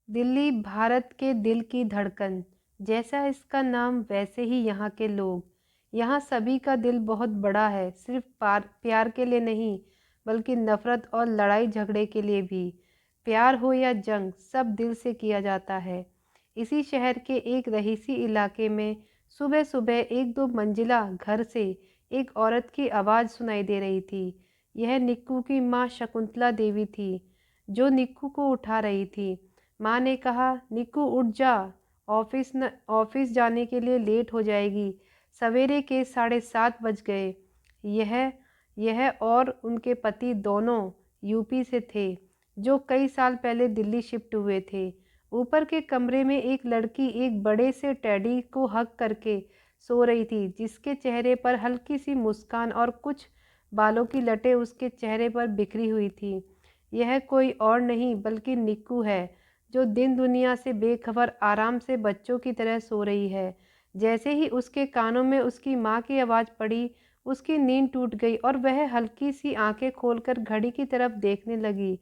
दिल्ली भारत के दिल की धड़कन। जैसा इसका नाम वैसे ही यहाँ के लोग। यहाँ सभी का दिल बहुत बड़ा है, सिर्फ प्यार के लिए नहीं बल्कि नफरत और लड़ाई झगड़े के लिए भी। प्यार हो या जंग, सब दिल से किया जाता है। इसी शहर के एक रईसी इलाके में सुबह सुबह एक दो मंजिला घर से एक औरत की आवाज़ सुनाई दे रही थी। यह निक्कू की माँ शकुंतला देवी थी, जो निक्कू को उठा रही थी। माँ ने कहा, निक्कू उठ जा, ऑफिस जाने के लिए लेट हो जाएगी। सवेरे के 7:30 बज गए। यह यह और उनके पति दोनों यूपी से थे, जो कई साल पहले दिल्ली शिफ्ट हुए थे। ऊपर के कमरे में एक लड़की एक बड़े से टेडी को हग करके सो रही थी, जिसके चेहरे पर हल्की सी मुस्कान और कुछ बालों की लटें उसके चेहरे पर बिखरी हुई थी। यह कोई और नहीं बल्कि निक्कू है, जो दिन दुनिया से बेखबर आराम से बच्चों की तरह सो रही है। जैसे ही उसके कानों में उसकी माँ की आवाज़ पड़ी, उसकी नींद टूट गई और वह हल्की सी आंखें खोलकर घड़ी की तरफ देखने लगी।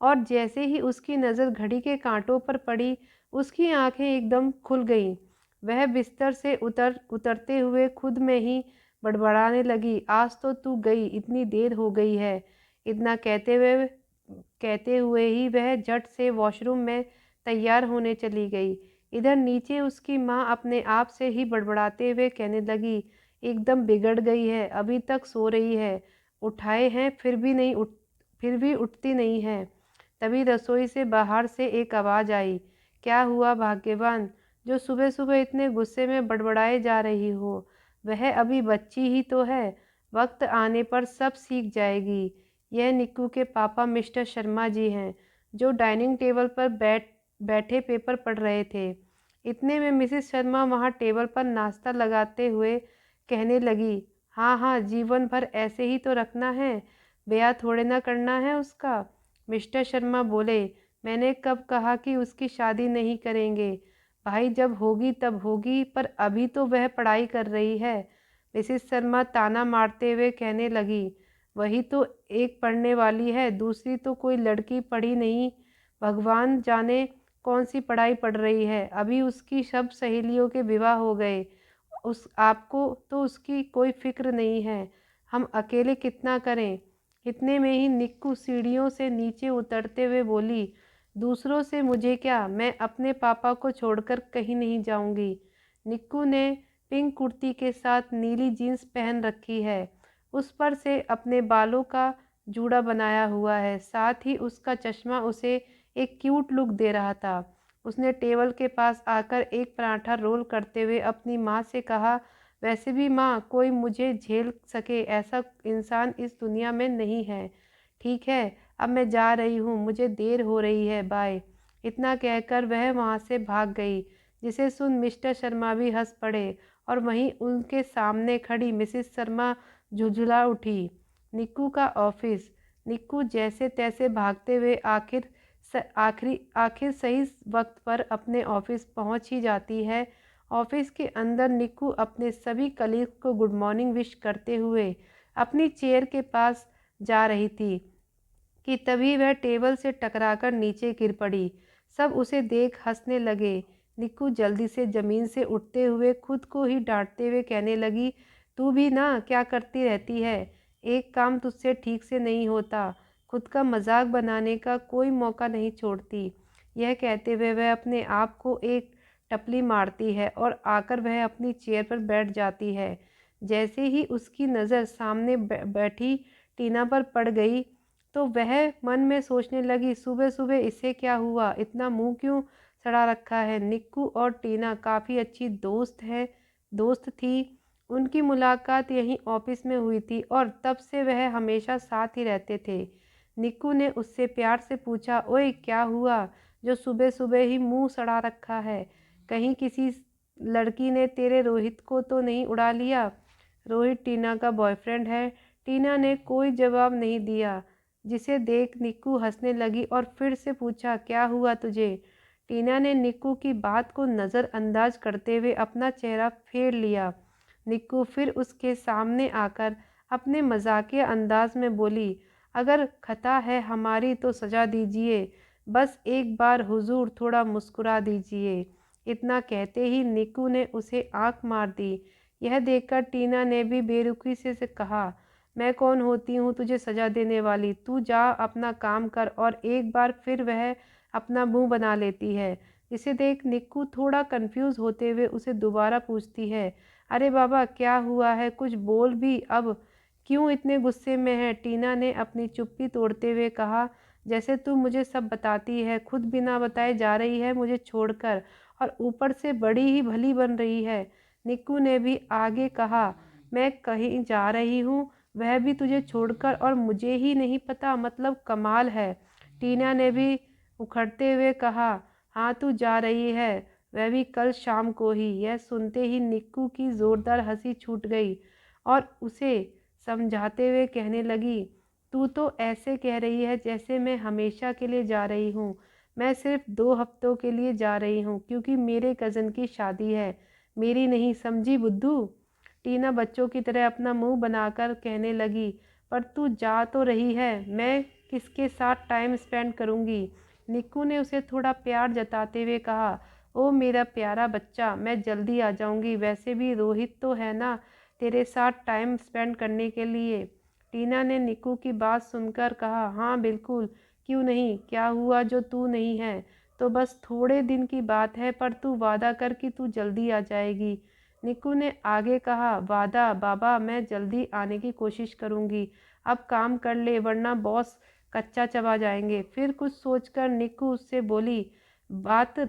और जैसे ही उसकी नज़र घड़ी के कांटों पर पड़ी, उसकी आंखें एकदम खुल गईं। वह बिस्तर से उतरते हुए खुद में ही बड़बड़ाने लगी, आज तो तू गई, इतनी देर हो गई है। इतना कहते हुए ही वह झट से वॉशरूम में तैयार होने चली गई। इधर नीचे उसकी माँ अपने आप से ही बड़बड़ाते हुए कहने लगी, एकदम बिगड़ गई है, अभी तक सो रही है, उठाए हैं फिर भी उठती नहीं है। तभी रसोई से बाहर से एक आवाज़ आई, क्या हुआ भाग्यवान, जो सुबह सुबह इतने गुस्से में बड़बड़ाए जा रही हो। वह अभी बच्ची ही तो है, वक्त आने पर सब सीख जाएगी। यह निक्कू के पापा मिस्टर शर्मा जी हैं, जो डाइनिंग टेबल पर बैठे पेपर पढ़ रहे थे। इतने में मिसेस शर्मा वहाँ टेबल पर नाश्ता लगाते हुए कहने लगी, हाँ हाँ, जीवन भर ऐसे ही तो रखना है, ब्याह थोड़े ना करना है उसका। मिस्टर शर्मा बोले, मैंने कब कहा कि उसकी शादी नहीं करेंगे। भाई जब होगी तब होगी, पर अभी तो वह पढ़ाई कर रही है। मिसेस शर्मा ताना मारते हुए कहने लगी, वही तो, एक पढ़ने वाली है, दूसरी तो कोई लड़की पढ़ी नहीं। भगवान जाने कौन सी पढ़ाई पढ़ रही है, अभी उसकी सब सहेलियों के विवाह हो गए। उस आपको तो उसकी कोई फिक्र नहीं है, हम अकेले कितना करें। इतने में ही निक्कू सीढ़ियों से नीचे उतरते हुए बोली, दूसरों से मुझे क्या, मैं अपने पापा को छोड़कर कहीं नहीं जाऊंगी। निक्कू ने पिंक कुर्ती के साथ नीली जीन्स पहन रखी है, उस पर से अपने बालों का जूड़ा बनाया हुआ है, साथ ही उसका चश्मा उसे एक क्यूट लुक दे रहा था। उसने टेबल के पास आकर एक पराठा रोल करते हुए अपनी माँ से कहा, वैसे भी माँ, कोई मुझे झेल सके ऐसा इंसान इस दुनिया में नहीं है। ठीक है, अब मैं जा रही हूँ, मुझे देर हो रही है, बाय। इतना कहकर वह वहाँ से भाग गई, जिसे सुन मिस्टर शर्मा भी हंस पड़े और वहीं उनके सामने खड़ी मिसेस शर्मा झुंझला उठी। निक्कू का ऑफिस। निक्कू जैसे तैसे भागते हुए आखिर सही वक्त पर अपने ऑफिस पहुंच ही जाती है। ऑफिस के अंदर निक्कू अपने सभी कलीग्स को गुड मॉर्निंग विश करते हुए अपनी चेयर के पास जा रही थी कि तभी वह टेबल से टकराकर नीचे गिर पड़ी। सब उसे देख हंसने लगे। निक्कू जल्दी से ज़मीन से उठते हुए खुद को ही डांटते हुए कहने लगी, तू भी ना क्या करती रहती है, एक काम तुझसे ठीक से नहीं होता, खुद का मजाक बनाने का कोई मौका नहीं छोड़ती। यह कहते हुए वह अपने आप को एक टपली मारती है और आकर वह अपनी चेयर पर बैठ जाती है। जैसे ही उसकी नज़र सामने बैठी टीना पर पड़ गई, तो वह मन में सोचने लगी, सुबह सुबह इसे क्या हुआ, इतना मुंह क्यों सड़ा रखा है। निक्कू और टीना काफ़ी अच्छी दोस्त थी। उनकी मुलाकात यहीं ऑफिस में हुई थी और तब से वह हमेशा साथ ही रहते थे। निक्कू ने उससे प्यार से पूछा, ओए क्या हुआ, जो सुबह सुबह ही मुंह सड़ा रखा है, कहीं किसी लड़की ने तेरे रोहित को तो नहीं उड़ा लिया। रोहित टीना का बॉयफ्रेंड है। टीना ने कोई जवाब नहीं दिया, जिसे देख निक्कू हंसने लगी और फिर से पूछा, क्या हुआ तुझे। टीना ने निक्कू की बात को नज़रअंदाज करते हुए अपना चेहरा फेर लिया। निक्कू फिर उसके सामने आकर अपने मजाकिया अंदाज में बोली, अगर खता है हमारी तो सजा दीजिए, बस एक बार हुजूर थोड़ा मुस्कुरा दीजिए। इतना कहते ही निक्कू ने उसे आंख मार दी। यह देखकर टीना ने भी बेरुखी से कहा, मैं कौन होती हूँ तुझे सजा देने वाली? तू जा अपना काम कर। और एक बार फिर वह अपना मुंह बना लेती है, जिसे देख निक्कू थोड़ा कंफ्यूज होते हुए उसे दोबारा पूछती है, अरे बाबा क्या हुआ है, कुछ बोल भी अब, क्यों इतने गुस्से में है? टीना ने अपनी चुप्पी तोड़ते हुए कहा, जैसे तू मुझे सब बताती है, खुद बिना बताए जा रही है मुझे छोड़कर, और ऊपर से बड़ी ही भली बन रही है। निक्कू ने भी आगे कहा, मैं कहीं जा रही हूँ, वह भी तुझे छोड़कर, और मुझे ही नहीं पता, मतलब कमाल है। टीना ने भी उखड़ते हुए कहा, हाँ तू जा रही है, वह भी कल शाम को ही। यह सुनते ही निक्कू की जोरदार हंसी छूट गई और उसे समझाते हुए कहने लगी, तू तो ऐसे कह रही है जैसे मैं हमेशा के लिए जा रही हूँ। मैं सिर्फ 2 हफ्तों के लिए जा रही हूँ, क्योंकि मेरे कज़न की शादी है, मेरी नहीं, समझी बुद्धू? टीना बच्चों की तरह अपना मुंह बनाकर कहने लगी, पर तू जा तो रही है, मैं किसके साथ टाइम स्पेंड करूँगी? निक्कू ने उसे थोड़ा प्यार जताते हुए कहा, ओ मेरा प्यारा बच्चा, मैं जल्दी आ जाऊँगी, वैसे भी रोहित तो है ना तेरे साथ टाइम स्पेंड करने के लिए। टीना ने निक्कू की बात सुनकर कहा, हाँ बिल्कुल, क्यों नहीं, क्या हुआ जो तू नहीं है? तो बस थोड़े दिन की बात है, पर तू वादा कर कि तू जल्दी आ जाएगी। निक्कू ने आगे कहा, वादा बाबा, मैं जल्दी आने की कोशिश करूँगी। अब काम कर ले वरना बॉस कच्चा चबा जाएंगे। फिर कुछ सोचकर निक्कू उससे बोली, बात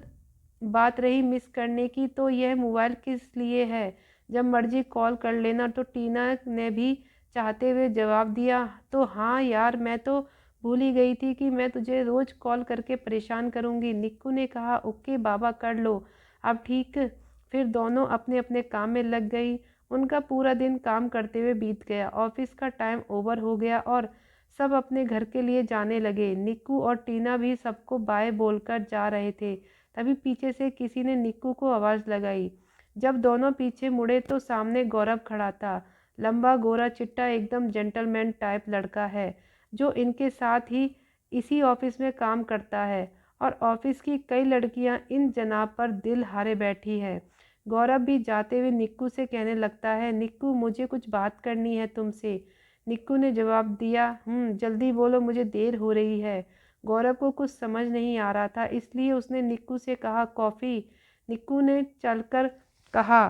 बात रही मिस करने की, तो यह मोबाइल किस लिए है, जब मर्जी कॉल कर लेना। तो टीना ने भी चाहते हुए जवाब दिया, तो हाँ यार, मैं तो भूल ही गई थी कि मैं तुझे रोज़ कॉल करके परेशान करूँगी। निक्कू ने कहा, ओके बाबा कर लो अब, ठीक। फिर दोनों अपने अपने काम में लग गई। उनका पूरा दिन काम करते हुए बीत गया। ऑफिस का टाइम ओवर हो गया और सब अपने घर के लिए जाने लगे। निक्कू और टीना भी सबको बाय बोलकर जा रहे थे। तभी पीछे से किसी ने निक्कू को आवाज़ लगाई। जब दोनों पीछे मुड़े तो सामने गौरव खड़ा था। लंबा गोरा चिट्टा एकदम जेंटलमैन टाइप लड़का है, जो इनके साथ ही इसी ऑफिस में काम करता है, और ऑफिस की कई लड़कियां इन जनाब पर दिल हारे बैठी है। गौरव भी जाते हुए निक्कू से कहने लगता है, निक्कू मुझे कुछ बात करनी है तुमसे। निक्कू ने जवाब दिया, जल्दी बोलो, मुझे देर हो रही है। गौरव को कुछ समझ नहीं आ रहा था, इसलिए उसने निक्कू से कहा, कॉफ़ी। निक्कू ने चलकर कहा,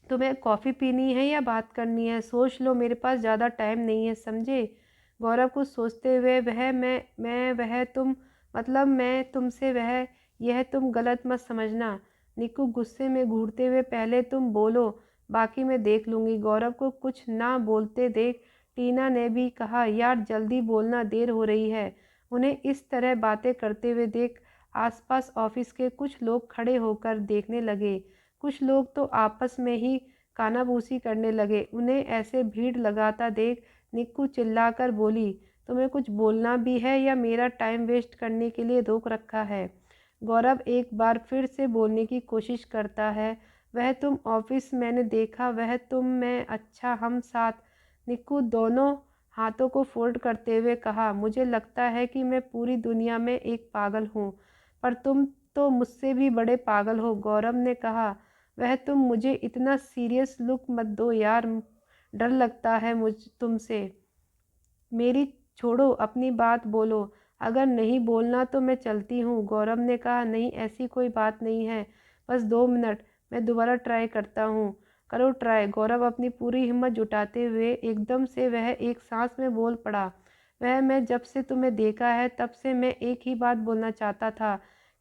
तुम्हें कॉफ़ी पीनी है या बात करनी है? सोच लो, मेरे पास ज़्यादा टाइम नहीं है, समझे? गौरव कुछ सोचते हुए, वह मैं वह तुम, मतलब मैं तुमसे वह, यह तुम गलत मत समझना। निक्कू गुस्से में घूरते हुए, पहले तुम बोलो, बाकी मैं देख लूँगी। गौरव को कुछ ना बोलते देख टीना ने भी कहा, यार जल्दी बोलना, देर हो रही है। उन्हें इस तरह बातें करते हुए देख आसपास ऑफिस के कुछ लोग खड़े होकर देखने लगे। कुछ लोग तो आपस में ही कानाफूसी करने लगे। उन्हें ऐसे भीड़ लगाता देख निक्कू चिल्लाकर बोली, तुम्हें कुछ बोलना भी है या मेरा टाइम वेस्ट करने के लिए रोक रखा है? गौरव एक बार फिर से बोलने की कोशिश करता है, वह तुम ऑफिस मैंने देखा, वह तुम मैं, अच्छा हम साथ। निक्कू दोनों हाथों को फोल्ड करते हुए कहा, मुझे लगता है कि मैं पूरी दुनिया में एक पागल हूँ, पर तुम तो मुझसे भी बड़े पागल हो। गौरव ने कहा, वह तुम मुझे इतना सीरियस लुक मत दो यार, डर लगता है मुझ तुमसे। मेरी छोड़ो, अपनी बात बोलो। अगर नहीं बोलना तो मैं चलती हूँ। गौरव ने कहा, नहीं ऐसी कोई बात नहीं है, बस 2 मिनट, मैं दोबारा ट्राई करता हूँ। करो ट्राई। गौरव अपनी पूरी हिम्मत जुटाते हुए एकदम से वह एक सांस में बोल पड़ा, वह मैं जब से तुम्हें देखा है तब से मैं एक ही बात बोलना चाहता था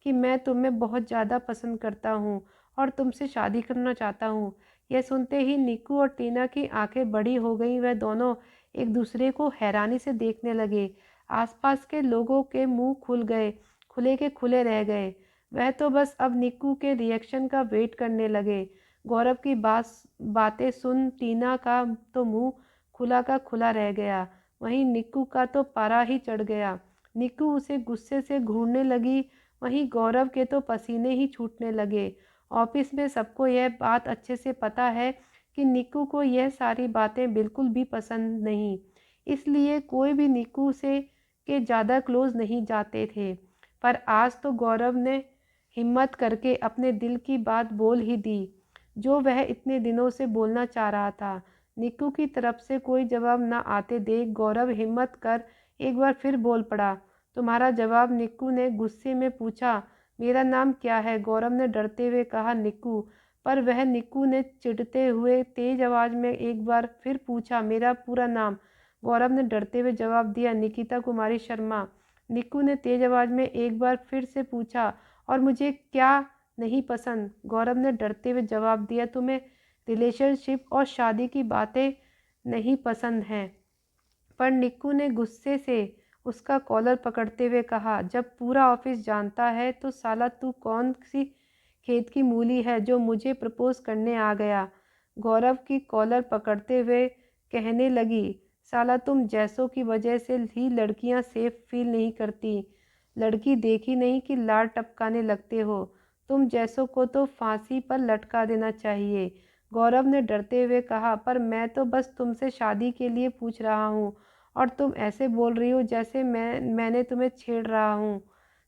कि मैं तुम्हें बहुत ज़्यादा पसंद करता हूँ और तुमसे शादी करना चाहता हूँ। यह सुनते ही निक्कू और टीना की आंखें बड़ी हो गईं। वह दोनों एक दूसरे को हैरानी से देखने लगे। आसपास के लोगों के मुंह खुल गए, खुले के खुले रह गए। वह तो बस अब निक्कू के रिएक्शन का वेट करने लगे। गौरव की बातें सुन टीना का तो मुंह खुला का खुला रह गया, वहीं निक्कू का तो पारा ही चढ़ गया। निक्कू उसे गुस्से से घूरने लगी, वहीं गौरव के तो पसीने ही छूटने लगे। ऑफिस में सबको यह बात अच्छे से पता है कि निक्कू को यह सारी बातें बिल्कुल भी पसंद नहीं, इसलिए कोई भी निक्कू से के ज़्यादा क्लोज नहीं जाते थे। पर आज तो गौरव ने हिम्मत करके अपने दिल की बात बोल ही दी, जो वह इतने दिनों से बोलना चाह रहा था। निक्कू की तरफ से कोई जवाब न आते देख गौरव हिम्मत कर एक बार फिर बोल पड़ा। तुम्हारा जवाब? निक्कू ने गुस्से में पूछा। मेरा नाम क्या है? गौरव ने डरते हुए कहा। निक्कू। पर वह निक्कू ने चिढ़ते हुए तेज आवाज में एक बार फिर पूछा। मेरा पूरा नाम? गौरव ने डरते हुए जवाब दिया। निकिता कुमारी शर्मा। निक्कू ने तेज आवाज में एक बार फिर से पूछा। और मुझे क्या नहीं पसंद? गौरव ने डरते हुए जवाब दिया। तुम्हें रिलेशनशिप और शादी की बातें नहीं पसंद हैं। पर निक्कू ने गुस्से से उसका कॉलर पकड़ते हुए कहा, जब पूरा ऑफिस जानता है तो साला तू कौन सी खेत की मूली है जो मुझे प्रपोज करने आ गया? गौरव की कॉलर पकड़ते हुए कहने लगी, साला तुम जैसों की वजह से ही लड़कियां सेफ फील नहीं करती। लड़की देखी नहीं कि लार टपकाने लगते हो। तुम जैसों को तो फांसी पर लटका देना चाहिए। गौरव ने डरते हुए कहा, पर मैं तो बस तुमसे शादी के लिए पूछ रहा हूँ और तुम ऐसे बोल रही हो जैसे मैंने तुम्हें छेड़ रहा हूँ।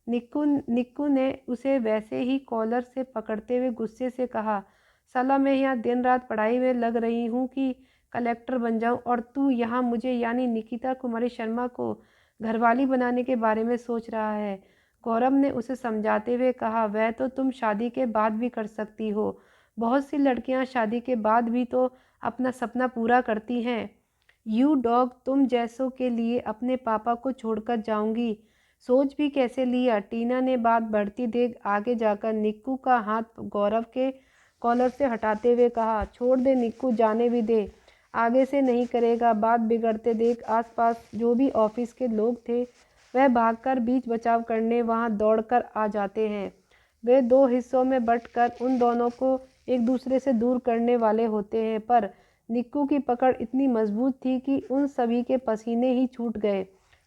निक्कू ने उसे वैसे ही कॉलर से पकड़ते हुए गुस्से से कहा, साला मैं यहाँ दिन रात पढ़ाई में लग रही हूँ कि कलेक्टर बन जाऊँ और तू यहाँ मुझे यानी निकिता कुमारी शर्मा को घरवाली बनाने के बारे में सोच रहा है। गौरव ने उसे समझाते हुए कहा, वह तो तुम शादी के बाद भी कर सकती हो। बहुत सी लड़कियां शादी के बाद भी तो अपना सपना पूरा करती हैं। यू डॉग, तुम जैसों के लिए अपने पापा को छोड़कर जाऊंगी, सोच भी कैसे लिया? टीना ने बात बढ़ती देख आगे जाकर निक्कू का हाथ गौरव के कॉलर से हटाते हुए कहा, छोड़ दे निक्कू, जाने भी दे, आगे से नहीं करेगा। बात बिगड़ते देख आसपास जो भी ऑफिस के लोग थे वह भागकर बीच बचाव करने वहां दौड़कर आ जाते हैं। वे दो हिस्सों में बंटकर उन दोनों को एक दूसरे से दूर करने वाले होते हैं, पर निक्कू की पकड़ इतनी मजबूत थी कि उन सभी के पसीने ही छूट गए।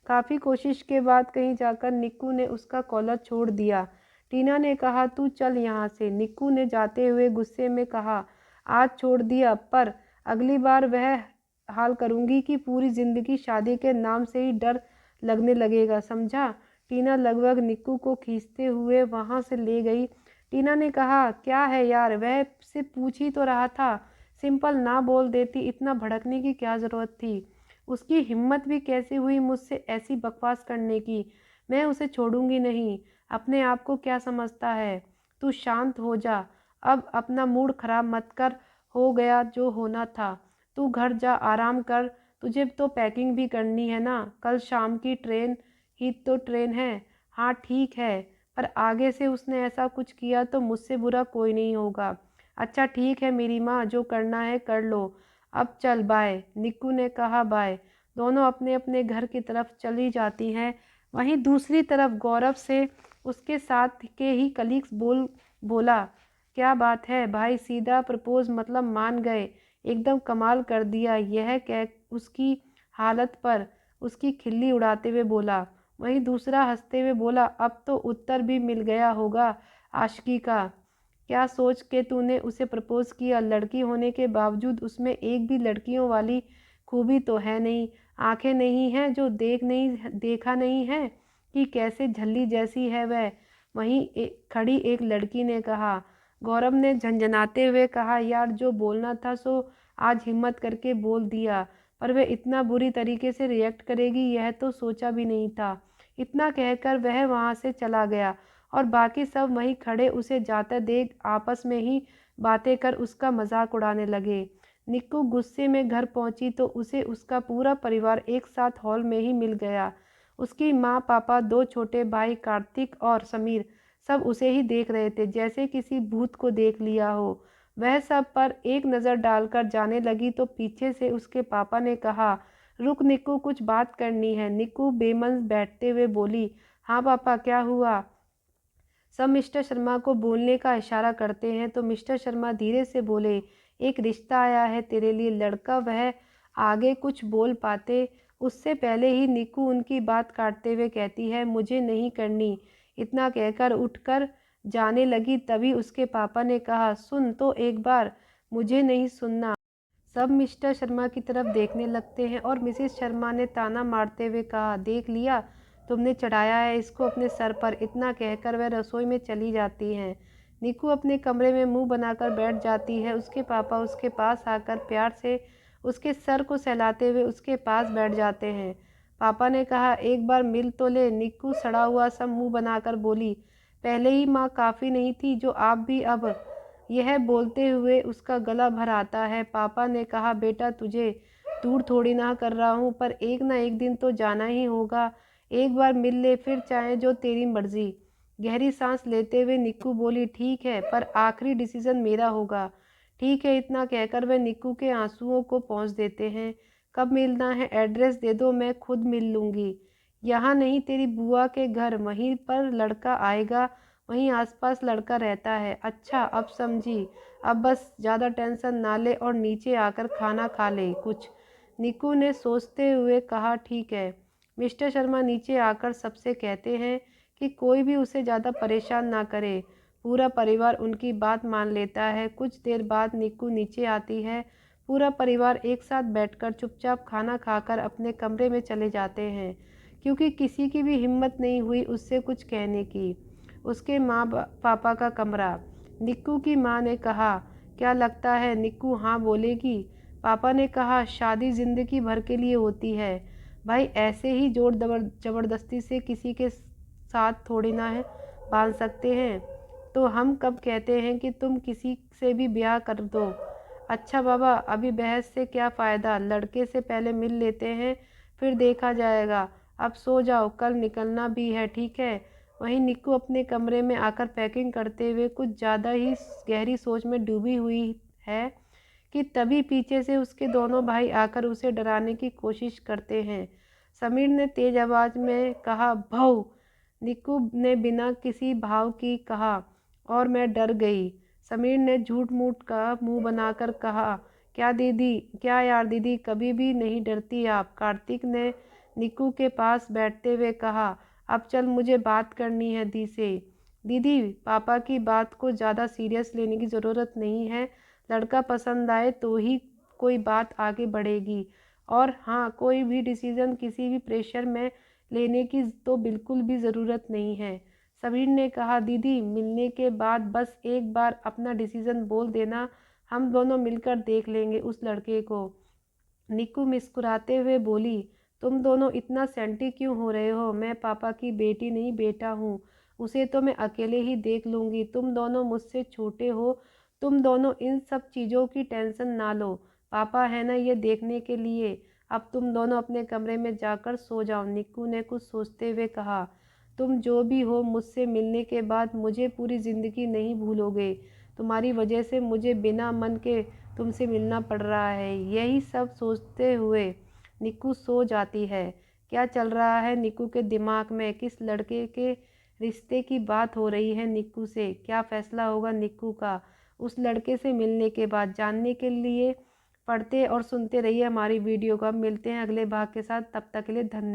काफ़ी कोशिश के बाद कहीं जाकर निक्कू ने उसका कॉलर छोड़ दिया। टीना ने कहा, तू चल यहाँ से। निक्कू ने जाते हुए गुस्से में कहा, आज छोड़ दिया पर अगली बार वह हाल करूँगी कि पूरी ज़िंदगी शादी के नाम से ही डर लगने लगेगा, समझा? टीना लगभग निक्कू को खींचते हुए वहाँ से ले गई। टीना ने कहा, क्या है यार, वह से पूछ ही तो रहा था, सिंपल ना बोल देती, इतना भड़कने की क्या ज़रूरत थी? उसकी हिम्मत भी कैसे हुई मुझसे ऐसी बकवास करने की? मैं उसे छोड़ूंगी नहीं। अपने आप को क्या समझता है? तू शांत हो जा, अब अपना मूड खराब मत कर, हो गया जो होना था। तू घर जा, आराम कर, तुझे तो पैकिंग भी करनी है ना, कल शाम की ट्रेन ही तो ट्रेन है। हाँ ठीक है, पर आगे से उसने ऐसा कुछ किया तो मुझसे बुरा कोई नहीं होगा। अच्छा ठीक है मेरी माँ, जो करना है कर लो, अब चल बाय। निक्कू ने कहा बाय। दोनों अपने अपने घर की तरफ चली जाती हैं। वहीं दूसरी तरफ गौरव से उसके साथ के ही कलीग्स बोला, क्या बात है भाई, सीधा प्रपोज मतलब मान गए, एकदम कमाल कर दिया। यह कह उसकी हालत पर उसकी खिल्ली उड़ाते हुए बोला। वहीं दूसरा हंसते हुए बोला, अब तो उत्तर भी मिल गया होगा आशिकी का। क्या सोच के तूने उसे प्रपोज किया? लड़की होने के बावजूद उसमें एक भी लड़कियों वाली खूबी तो है नहीं, आंखें नहीं हैं जो देखा नहीं है कि कैसे झल्ली जैसी है वह। वहीं खड़ी एक लड़की ने कहा। गौरव ने झंझनाते हुए कहा, यार जो बोलना था सो आज हिम्मत करके बोल दिया, पर वह इतना बुरी तरीके से रिएक्ट करेगी यह तो सोचा भी नहीं था। इतना कहकर वह वहाँ से चला गया और बाकी सब वहीं खड़े उसे जाते देख आपस में ही बातें कर उसका मजाक उड़ाने लगे। निक्कू गुस्से में घर पहुंची तो उसे उसका पूरा परिवार एक साथ हॉल में ही मिल गया। उसकी माँ, पापा, दो छोटे भाई कार्तिक और समीर सब उसे ही देख रहे थे जैसे किसी भूत को देख लिया हो। वह सब पर एक नज़र डालकर जाने लगी तो पीछे से उसके पापा ने कहा, रुक निक्कू, कुछ बात करनी है। निक्कू बेमन बैठते हुए बोली, हाँ पापा क्या हुआ? सब मिस्टर शर्मा को बोलने का इशारा करते हैं तो मिस्टर शर्मा धीरे से बोले, एक रिश्ता आया है तेरे लिए लड़का। वह आगे कुछ बोल पाते उससे पहले ही निक्कू उनकी बात काटते हुए कहती है, मुझे नहीं करनी। इतना कहकर उठकर जाने लगी तभी उसके पापा ने कहा, सुन तो एक बार, मुझे नहीं सुनना। सब मिस्टर शर्मा की तरफ देखने लगते हैं और मिसेस शर्मा ने ताना मारते हुए कहा, देख लिया, तुमने चढ़ाया है इसको अपने सर पर। इतना कहकर वह रसोई में चली जाती हैं। निक्कू अपने कमरे में मुंह बनाकर बैठ जाती है। उसके पापा उसके पास आकर प्यार से उसके सर को सहलाते हुए उसके पास बैठ जाते हैं। पापा ने कहा, एक बार मिल तो ले। निक्कू सड़ा हुआ सा मुंह बनाकर बोली, पहले ही माँ काफ़ी नहीं थी जो आप भी अब। यह बोलते हुए उसका गला भर आता है। पापा ने कहा, बेटा तुझे दूर थोड़ी ना कर रहा हूँ, पर एक ना एक दिन तो जाना ही होगा। एक बार मिल ले, फिर चाहे जो तेरी मर्जी। गहरी सांस लेते हुए निक्कू बोली, ठीक है, पर आखिरी डिसीजन मेरा होगा। ठीक है, इतना कहकर वह निक्कू के आंसुओं को पोंछ देते हैं। कब मिलना है एड्रेस दे दो, मैं खुद मिल लूँगी। यहाँ नहीं, तेरी बुआ के घर, वहीं पर लड़का आएगा, वहीं आसपास लड़का रहता है। अच्छा अब समझी। अब बस ज़्यादा टेंशन ना ले और नीचे आकर खाना खा ले कुछ। निक्कू ने सोचते हुए कहा, ठीक है। मिस्टर शर्मा नीचे आकर सबसे कहते हैं कि कोई भी उसे ज़्यादा परेशान ना करे। पूरा परिवार उनकी बात मान लेता है। कुछ देर बाद निक्कू नीचे आती है। पूरा परिवार एक साथ बैठकर चुपचाप खाना खाकर अपने कमरे में चले जाते हैं, क्योंकि किसी की भी हिम्मत नहीं हुई उससे कुछ कहने की। उसके माँ पापा का कमरा। निक्कू की माँ ने कहा, क्या लगता है निक्कू हाँ बोलेगी? पापा ने कहा, शादी जिंदगी भर के लिए होती है भाई, ऐसे ही जोर जबरदस्ती से किसी के साथ थोड़ी ना है बांध सकते हैं। तो हम कब कहते हैं कि तुम किसी से भी ब्याह कर दो? अच्छा बाबा, अभी बहस से क्या फ़ायदा, लड़के से पहले मिल लेते हैं, फिर देखा जाएगा। अब सो जाओ, कल निकलना भी है, ठीक है? वहीं निक्कू अपने कमरे में आकर पैकिंग करते हुए कुछ ज़्यादा ही गहरी सोच में डूबी हुई है कि तभी पीछे से उसके दोनों भाई आकर उसे डराने की कोशिश करते हैं। समीर ने तेज आवाज़ में कहा, भौ। निक्कू ने बिना किसी भाव की कहा, और मैं डर गई। समीर ने झूठ मूठ का मुंह बनाकर कहा, क्या दीदी, क्या यार दीदी, कभी भी नहीं डरती आप। कार्तिक ने निक्कू के पास बैठते हुए कहा, अब चल, मुझे बात करनी है दी से। दीदी, पापा की बात को ज़्यादा सीरियस लेने की ज़रूरत नहीं है। लड़का पसंद आए तो ही कोई बात आगे बढ़ेगी। और हाँ, कोई भी डिसीज़न किसी भी प्रेशर में लेने की तो बिल्कुल भी ज़रूरत नहीं है। समीर ने कहा, दीदी मिलने के बाद बस एक बार अपना डिसीज़न बोल देना, हम दोनों मिलकर देख लेंगे उस लड़के को। निक्कू मुस्कुराते हुए बोली, तुम दोनों इतना सेंटी क्यों हो रहे हो? मैं पापा की बेटी नहीं, बेटा हूँ। उसे तो मैं अकेले ही देख लूँगी। तुम दोनों मुझसे छोटे हो। तुम दोनों इन सब चीज़ों की टेंशन ना लो। पापा है ना ये देखने के लिए। अब तुम दोनों अपने कमरे में जाकर सो जाओ। निक्कू ने कुछ सोचते हुए कहा, तुम जो भी हो, मुझसे मिलने के बाद मुझे पूरी ज़िंदगी नहीं भूलोगे। तुम्हारी वजह से मुझे बिना मन के तुमसे मिलना पड़ रहा है। यही सब सोचते हुए निक्कू सो जाती है। क्या चल रहा है निक्कू के दिमाग में? किस लड़के के रिश्ते की बात हो रही है निक्कू से? क्या फैसला होगा निक्कू का उस लड़के से मिलने के बाद? जानने के लिए पढ़ते और सुनते रहिए हमारी वीडियो को। अब मिलते हैं अगले भाग के साथ, तब तक के लिए धन्यवाद।